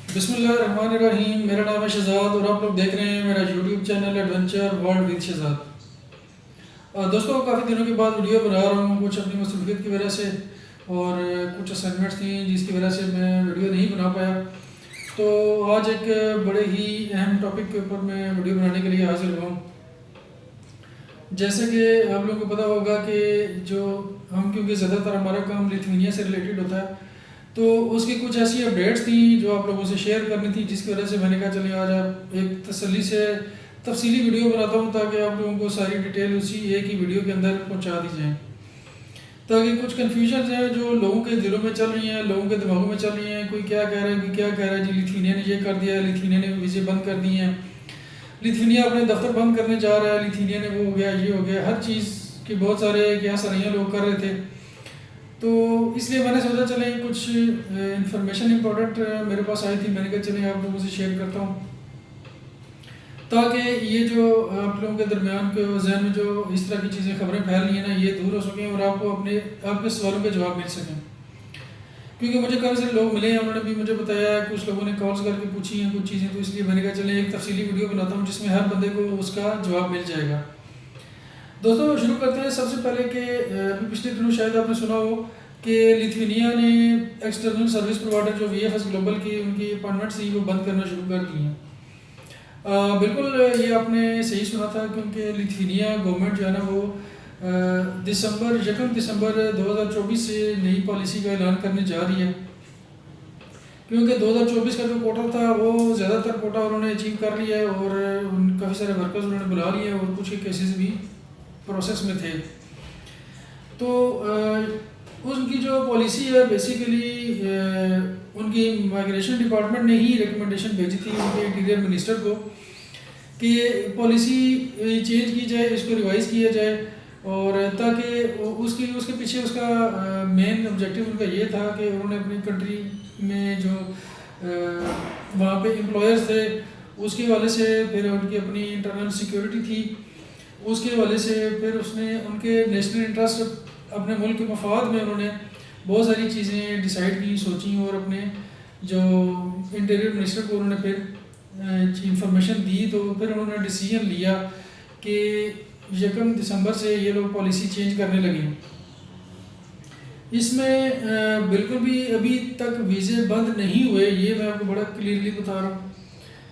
बिस्मिल्लाहिर्रहमानिर्रहीम। मेरा नाम है शहजाद और आप लोग देख रहे हैं मेरा YouTube channel Adventure World with Shahzad. दोस्तों, काफ़ी दिनों के बाद वीडियो बना रहा हूँ, कुछ अपनी मसरूफियत की वजह से और कुछ असाइनमेंट्स थी जिसकी वजह से मैं वीडियो नहीं बना पाया। तो आज एक बड़े ही अहम टॉपिक के ऊपर मैं वीडियो बनाने के लिए हाजिर हुआ हूँ। जैसे कि आप लोगों को पता होगा कि जो हम, क्योंकि ज़्यादातर हमारा काम लिथुआनिया से रिलेटेड होता है, तो उसकी कुछ ऐसी अपडेट्स थी जो आप लोगों से शेयर करनी थी, जिसकी वजह से मैंने कहा चलिए आज आप एक तसल्ली से तफसीली वीडियो बनाता हूँ ताकि आप लोगों को सारी डिटेल उसी एक ही वीडियो के अंदर पहुँचा दी जाए, ताकि कुछ कन्फ्यूजन हैं जो लोगों के दिलों में चल रही हैं, लोगों के दिमागों में चल रही हैं। कोई क्या कह रहा है, कोई क्या कह रहा है जी लिथुआनिया ने ये कर दिया है, लिथुआनिया ने वीज़े बंद कर दिए हैं, लिथुआनिया अपने दफ्तर बंद करने जा रहा है, लिथुआनिया ने वो हो गया, ये हो गया, हर चीज़ के बहुत सारे क्या सराहियाँ लोग कर रहे थे। तो इसलिए मैंने सोचा चले कुछ इन्फॉर्मेशन इंपॉर्टेंट मेरे पास आई थी, मैंने कहा चले आप लोगों से शेयर करता हूँ ताकि ये जो आप लोगों के दरमियान के जहन में जो इस तरह की चीज़ें खबरें फैल रही हैं ना, ये दूर हो सकें और आपको आपके सवालों के जवाब मिल सकें। क्योंकि मुझे काफ़ी सारे लोग मिले हैं, उन्होंने भी मुझे बताया, कुछ लोगों ने कॉल्स करके पूछी हैं कुछ चीज़ें, तो इसलिए मैंने कहा चले एक तफसीली वीडियो बनाता हूँ जिसमें हर बंदे को उसका जवाब मिल जाएगा। दोस्तों, शुरू करते हैं सबसे पहले कि अभी पिछले दिनों शायद आपने सुना हो कि लिथुआनिया ने एक्सटर्नल सर्विस प्रोवाइडर जो वीएफएस ग्लोबल की उनकी अपॉइंटमेंट थी वो बंद करना शुरू कर दी हैं। बिल्कुल ये आपने सही सुना था, क्योंकि लिथुआनिया गवर्नमेंट जो है ना वो 1 दिसंबर 2024 से नई पॉलिसी का ऐलान करने जा रही है। क्योंकि 2024 का जो कोटा था वो ज़्यादातर कोटा उन्होंने अचीव कर लिया है और काफ़ी सारे वर्कर्स उन्होंने बुला लिए हैं और कुछ के केसेस भी प्रोसेस में थे। तो उनकी जो पॉलिसी है बेसिकली उनकी माइग्रेशन डिपार्टमेंट ने ही रिकमेंडेशन भेजी थी उनके इंटीरियर मिनिस्टर को कि पॉलिसी चेंज की जाए, इसको रिवाइज़ किया जाए, और ताकि उसके पीछे उसका मेन ऑब्जेक्टिव उनका ये था कि उन्होंने अपनी कंट्री में जो वहाँ पे एम्प्लॉयर्स थे उसके हवाले से, फिर उनकी अपनी इंटरनल सिक्योरिटी थी उसके हवाले से, फिर उसने उनके नेशनल इंटरेस्ट अपने मुल्क के मफाद में उन्होंने बहुत सारी चीज़ें डिसाइड की, सोची, और अपने जो इंटीरियर मिनिस्टर को उन्होंने फिर इंफॉर्मेशन दी। तो फिर उन्होंने डिसीजन लिया कि 1 दिसंबर से ये लोग पॉलिसी चेंज करने लगे। इसमें बिल्कुल भी अभी तक वीज़े बंद नहीं हुए, ये मैं आपको बड़ा क्लियरली बता रहा हूँ।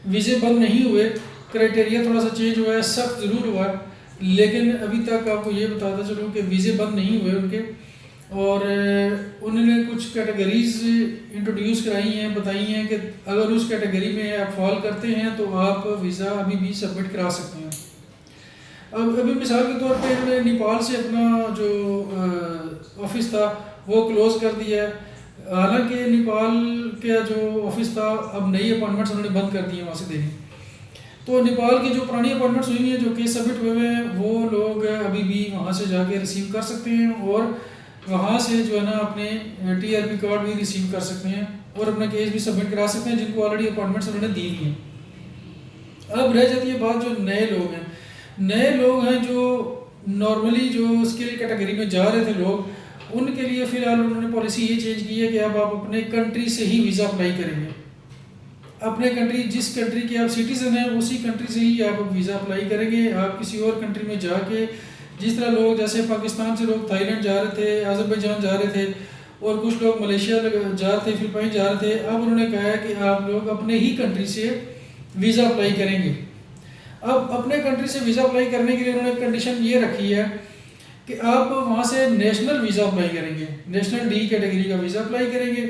वीज़े बंद नहीं हुए, क्राइटेरिया थोड़ा सा चेंज हुआ है, सख्त ज़रूर हुआ है, लेकिन अभी तक आपको ये बताता चलूँ कि वीज़े बंद नहीं हुए उनके, और उन्होंने कुछ कैटेगरीज इंट्रोड्यूस कराई हैं, बताई हैं कि अगर उस कैटेगरी में आप फॉल करते हैं तो आप वीज़ा अभी भी सबमिट करा सकते हैं। अब अभी मिसाल के तौर पे इन्होंने नेपाल से अपना जो ऑफिस था वो क्लोज़ कर दिया है। हालांकि नेपाल का जो ऑफिस था अब नई अपॉइंटमेंट्स उन्होंने बंद कर दी है वहाँ से देनी। तो नेपाल की जो पुरानी अपॉइंटमेंट्स हुई हैं, जो केस सबमिट हुए हैं, वो लोग अभी भी वहाँ से जाके रिसीव कर सकते हैं और वहाँ से जो है ना अपने TRP कार्ड भी रिसीव कर सकते हैं और अपना केस भी सबमिट करा सकते हैं जिनको ऑलरेडी अपॉइंटमेंट्स उन्होंने दी हुई हैं। अब रह जाती है बात जो नए लोग हैं। नए लोग हैं जो नॉर्मली जो स्किल कैटेगरी में जा रहे थे लोग, उनके लिए फ़िलहाल उन्होंने पॉलिसी ये चेंज की है कि अब आप अपने कंट्री से ही वीज़ा अप्लाई करेंगे। अपने कंट्री, जिस कंट्री के आप सिटीज़न हैं उसी कंट्री से ही आप वीज़ा अप्लाई करेंगे। आप किसी और कंट्री में जाके, जिस तरह लोग जैसे पाकिस्तान से लोग थाईलैंड जा रहे थे, अज़रबैजान जा रहे थे और कुछ लोग मलेशिया जा रहे थे, फिलिपाइन जा रहे थे, अब उन्होंने कहा है कि आप लोग अपने ही कंट्री से वीज़ा अप्लाई करेंगे। अब अपने कंट्री से वीज़ा अप्लाई करने के लिए उन्होंने कंडीशन ये रखी है कि आप वहाँ से नेशनल वीज़ा अप्लाई करेंगे, नेशनल D कैटेगरी का वीज़ा अप्लाई करेंगे,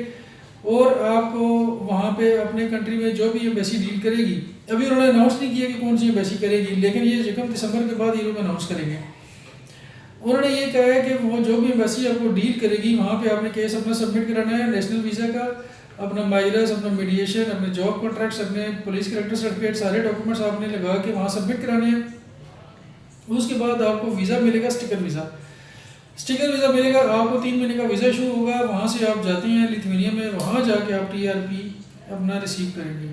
और आपको वहाँ पे अपने कंट्री में जो भी एम्बेसी डील करेगी, अभी उन्होंने अनाउंस नहीं किया कि कौन सी एम्बेसी करेगी, लेकिन ये 1 दिसंबर के बाद ये लोग अनाउंस करेंगे। उन्होंने ये कहा है कि वो जो भी एम्बेसी आपको डील करेगी वहाँ पे आपने केस अपना सबमिट कराना है, नेशनल वीज़ा का, अपना माइग्रेस, अपना मीडिएशन, अपने जॉब कॉन्ट्रैक्ट्स, अपने पुलिस कैरेक्टर सर्टिफिकेट, सारे डॉक्यूमेंट्स आपने लगा के वहाँ सबमिट कराने हैं। उसके बाद आपको वीज़ा मिलेगा, स्टिकर वीज़ा मिलेगा। आपको 3 महीने का वीज़ा इशू होगा, वहाँ से आप जाते हैं लिथुआनिया में, वहाँ जाके आप TRP अपना रिसीव करेंगे।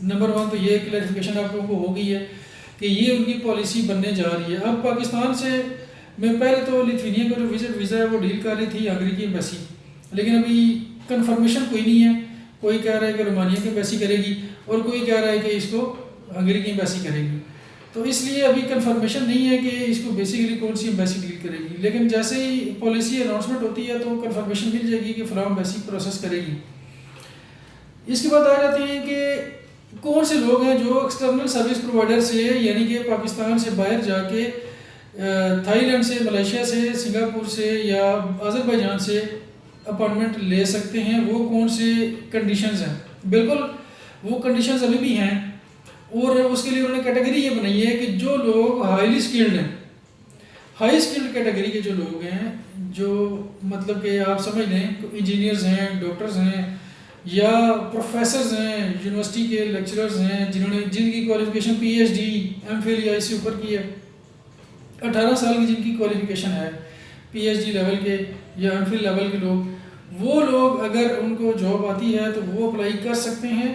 नंबर 1 तो ये क्लैरिफिकेशन आप लोगों को हो गई है कि ये उनकी पॉलिसी बनने जा रही है। अब पाकिस्तान से मैं पहले तो लिथुआनिया का जो विजिट वीज़ा है वो डील कर रही थी हंगरी की एम्बेसी, लेकिन अभी कंफर्मेशन कोई नहीं है कोई कह रहा है कि रोमानिया की एम्बेसी करेगी और कोई कह रहा है कि इसको हंगरी की एम्बेसी करेगी। तो इसलिए अभी कंफर्मेशन नहीं है कि इसको बेसिकली कौन सी एम्बेसी डील करेगी, लेकिन जैसे ही पॉलिसी अनाउंसमेंट होती है तो कंफर्मेशन मिल जाएगी कि फलां एम्बेसी प्रोसेस करेगी। इसके बाद आ जाते हैं कि कौन से लोग हैं जो एक्सटर्नल सर्विस प्रोवाइडर से यानी कि पाकिस्तान से बाहर जाके थाईलैंड से, मलेशिया से, सिंगापुर से या अज़रबैजान से अपॉइंटमेंट ले सकते हैं। वो कौन से कंडीशंस हैं? बिल्कुल वो कंडीशंस अभी भी हैं और उसके लिए उन्होंने कैटेगरी ये बनाई है कि जो लोग हाईली स्किल्ड हैं, हाई स्किल्ड कैटेगरी के जो लोग हैं, जो मतलब कि आप समझ लें इंजीनियर्स हैं, डॉक्टर्स हैं या प्रोफेसर्स हैं, यूनिवर्सिटी के लेक्चरर्स हैं जिनकी क्वालिफिकेशन PhD, MPhil या इससे ऊपर की है, 18 साल की जिनकी क्वालिफिकेशन है PhD लेवल के या MPhil लेवल के लोग, वो लोग अगर उनको जॉब आती है तो वो अप्लाई कर सकते हैं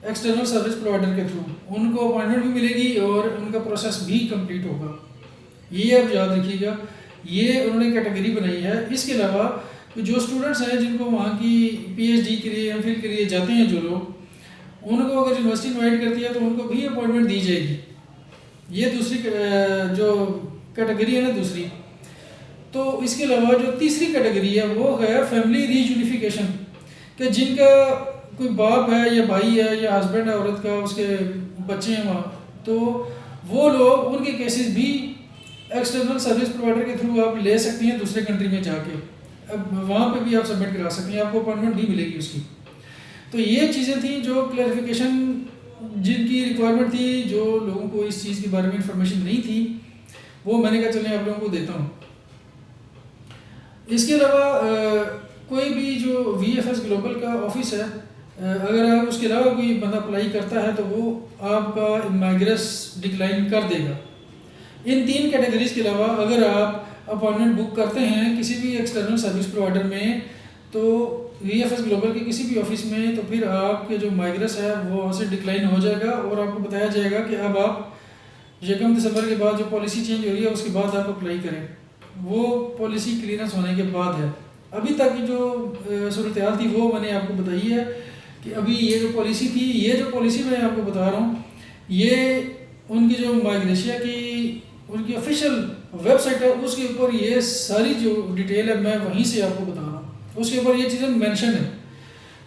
एक्सटर्नल सर्विस प्रोवाइडर के थ्रू। उनको अपॉइंटमेंट भी मिलेगी और उनका प्रोसेस भी कंप्लीट होगा। ये आप याद रखिएगा, ये उन्होंने कैटेगरी बनाई है। इसके अलावा जो स्टूडेंट्स हैं जिनको वहाँ की PhD के लिए, MPhil के लिए जाते हैं जो लोग, उनको अगर यूनिवर्सिटी इन्वाइट करती है तो उनको भी अपॉइंटमेंट दी जाएगी। ये दूसरी जो कैटेगरी है ना दूसरी। तो इसके अलावा जो तीसरी कैटेगरी है वो है फैमिली रीयूनिफिकेशन, कि जिनका कोई बाप है या भाई है या हस्बैंड है औरत का, उसके बच्चे हैं वहाँ, तो वो लोग, उनके केसेस भी एक्सटर्नल सर्विस प्रोवाइडर के थ्रू आप ले सकती हैं दूसरे कंट्री में जाके। अब वहाँ पे भी आप सबमिट करा सकती हैं, आपको अपॉइंटमेंट भी मिलेगी उसकी। तो ये चीज़ें थी जो क्लैरिफिकेशन जिनकी रिक्वायरमेंट थी, जो लोगों को इस चीज़ के बारे में इंफॉर्मेशन नहीं थी, वो मैंने कहा चलें आप लोगों को देता हूँ। इसके अलावा कोई भी जो VFS ग्लोबल का ऑफिस है, अगर आप उसके अलावा कोई बंदा अप्लाई करता है तो वो आपका माइग्रेस डिक्लाइन कर देगा। इन 3 कैटेगरीज के अलावा अगर आप अपॉइंटमेंट बुक करते हैं किसी भी एक्सटर्नल सर्विस प्रोवाइडर में, तो VFS ग्लोबल के किसी भी ऑफिस में, तो फिर आपके जो माइग्रेस है वो वहाँ से डिक्लाइन हो जाएगा और आपको बताया जाएगा कि अब आप 1 दिसंबर के बाद जो पॉलिसी चेंज हो रही है उसके बाद आप अप्लाई करें। वो पॉलिसी क्लियरेंस होने के बाद है। अभी तक की जो सूरत हाल थी वो मैंने आपको बताई है कि अभी ये जो पॉलिसी थी, ये जो पॉलिसी मैं आपको बता रहा हूँ, ये उनकी जो माइग्रेशिया की उनकी ऑफिशियल वेबसाइट है उसके ऊपर ये सारी जो डिटेल है मैं वहीं से आपको बता रहा हूँ। उसके ऊपर ये चीज़ें मेंशन है,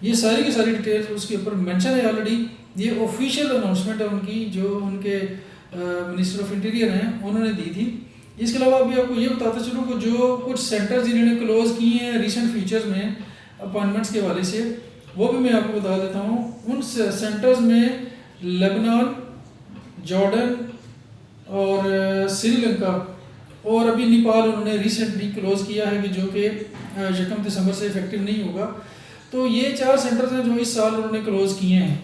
ये सारी की सारी डिटेल्स उसके ऊपर मेंशन है ऑलरेडी। ये ऑफिशियल अनाउंसमेंट है उनकी, जो उनके मिनिस्टर ऑफ इंटीरियर हैं उन्होंने दी थी। इसके अलावा अभी आपको ये बताता चलूँ कि जो कुछ सेंटर्स जिन्होंने क्लोज किए हैं रिसेंट फ्यूचर्स में अपॉइंटमेंट्स के वाले से, वो भी मैं आपको बता देता हूँ। उन सेंटर्स में लेबनान, जॉर्डन और श्रीलंका और अभी नेपाल उन्होंने रिसेंटली क्लोज किया है कि जो कि 1 दिसंबर से इफेक्टिव नहीं होगा। तो ये 4 सेंटर्स हैं जो इस साल उन्होंने क्लोज किए हैं।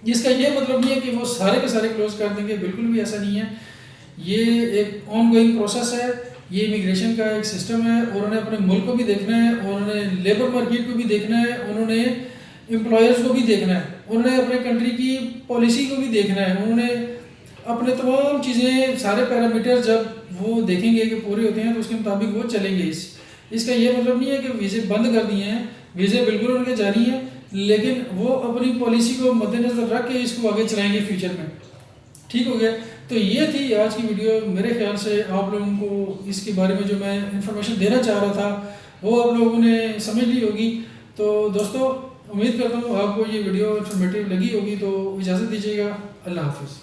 इसका ये मतलब नहीं है कि वो सारे के सारे क्लोज कर देंगे, बिल्कुल भी ऐसा नहीं है। ये एक ऑनगोइंग प्रोसेस है, ये इमिग्रेशन का एक सिस्टम है और उन्होंने अपने मुल्क को भी देखना है, उन्होंने लेबर मार्केट को भी देखना है, उन्होंने एम्प्लॉयर्स को भी देखना है, उन्होंने अपने कंट्री की पॉलिसी को भी देखना है, उन्होंने अपने तमाम चीज़ें, सारे पैरामीटर जब वो देखेंगे कि पूरे होते हैं तो उसके मुताबिक वो चलेंगे। इसका ये मतलब नहीं है कि वीज़े बंद कर दिए हैं, वीज़े बिल्कुल उनके जारी हैं, लेकिन वो अपनी पॉलिसी को मद्देनज़र रख के इसको आगे चलाएंगे फ्यूचर में। ठीक हो गया। तो ये थी आज की वीडियो। मेरे ख्याल से आप लोगों को इसके बारे में जो मैं इंफॉर्मेशन देना चाह रहा था वो आप लोगों ने समझ ली होगी। तो दोस्तों, उम्मीद करता हूँ आपको ये वीडियो इन्फॉर्मेटिव लगी होगी। तो इजाज़त दीजिएगा। अल्लाह हाफ़िज़।